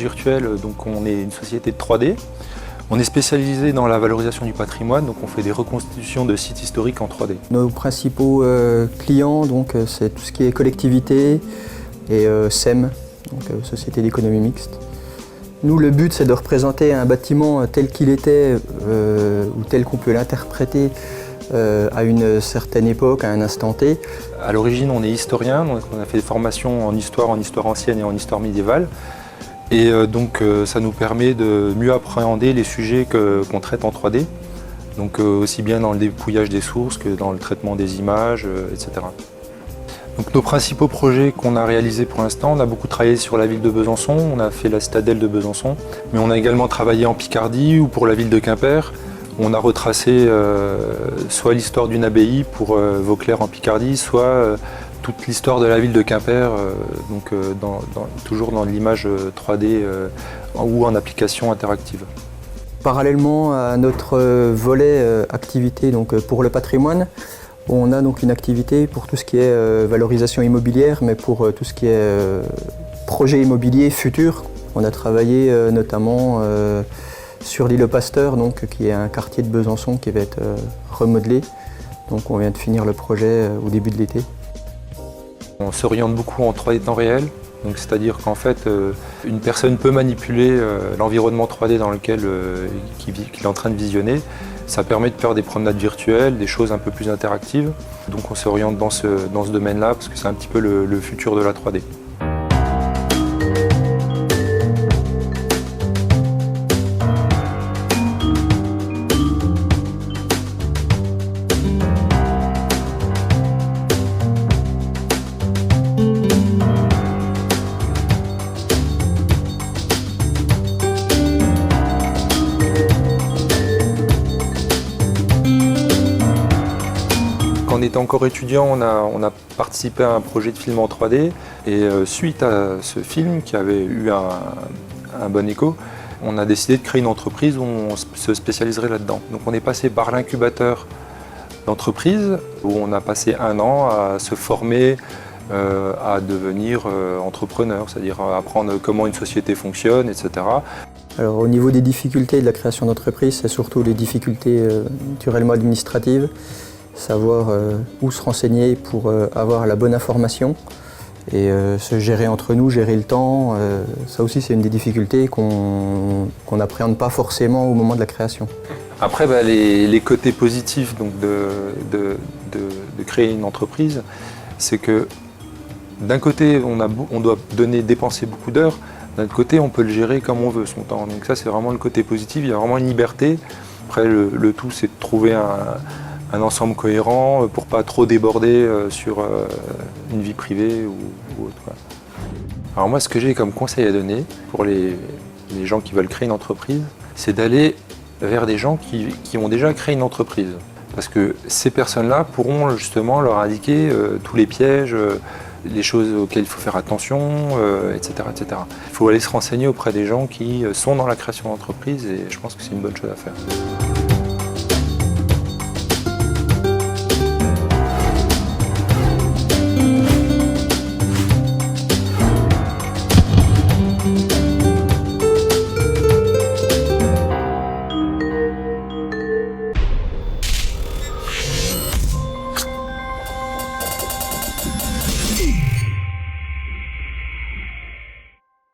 virtuel, donc on est une société de 3D. On est spécialisé dans la valorisation du patrimoine, donc on fait des reconstitutions de sites historiques en 3D. Nos principaux clients, c'est tout ce qui est collectivité et SEM, donc Société d'économie mixte. Nous, le but, c'est de représenter un bâtiment tel qu'il était ou tel qu'on peut l'interpréter à une certaine époque, à un instant T. À l'origine, on est historien, donc on a fait des formations en histoire ancienne et en histoire médiévale. Et donc ça nous permet de mieux appréhender les sujets qu'on traite en 3D, donc aussi bien dans le dépouillage des sources que dans le traitement des images, etc. Donc nos principaux projets qu'on a réalisés pour l'instant, on a beaucoup travaillé sur la ville de Besançon, on a fait la citadelle de Besançon, mais on a également travaillé en Picardie ou pour la ville de Quimper. On a retracé soit l'histoire d'une abbaye pour Vauclair en Picardie, soit toute l'histoire de la ville de Quimper, toujours dans l'image 3D ou en application interactive. Parallèlement à notre volet activité pour le patrimoine, on a donc une activité pour tout ce qui est valorisation immobilière, mais pour tout ce qui est projet immobilier futur. On a travaillé notamment sur l'île Pasteur, qui est un quartier de Besançon qui va être remodelé. Donc on vient de finir le projet au début de l'été. On s'oriente beaucoup en 3D temps réel, c'est-à-dire qu'en fait, une personne peut manipuler l'environnement 3D dans lequel qu'il est en train de visionner. Ça permet de faire des promenades virtuelles, des choses un peu plus interactives. Donc on s'oriente dans ce domaine-là parce que c'est un petit peu le futur de la 3D. Quand on était encore étudiant, on a participé à un projet de film en 3D et suite à ce film qui avait eu un bon écho, on a décidé de créer une entreprise où on se spécialiserait là-dedans. Donc on est passé par l'incubateur d'entreprise où on a passé 1 an à se former, à devenir entrepreneur, c'est-à-dire apprendre comment une société fonctionne, etc. Alors, au niveau des difficultés de la création d'entreprise, c'est surtout les difficultés naturellement administratives. Savoir où se renseigner pour avoir la bonne information et se gérer entre nous, gérer le temps. Ça aussi, c'est une des difficultés qu'on n'appréhende pas forcément au moment de la création. Après, les côtés positifs de créer une entreprise, c'est que d'un côté, on doit dépenser beaucoup d'heures, d'un autre côté, on peut le gérer comme on veut son temps. Donc ça, c'est vraiment le côté positif, il y a vraiment une liberté. Après, le tout, c'est de trouver un ensemble cohérent pour pas trop déborder sur une vie privée ou autre. Quoi. Alors moi, ce que j'ai comme conseil à donner pour les gens qui veulent créer une entreprise, c'est d'aller vers des gens qui ont déjà créé une entreprise. Parce que ces personnes-là pourront justement leur indiquer tous les pièges, les choses auxquelles il faut faire attention, etc., etc. Il faut aller se renseigner auprès des gens qui sont dans la création d'entreprise et je pense que c'est une bonne chose à faire.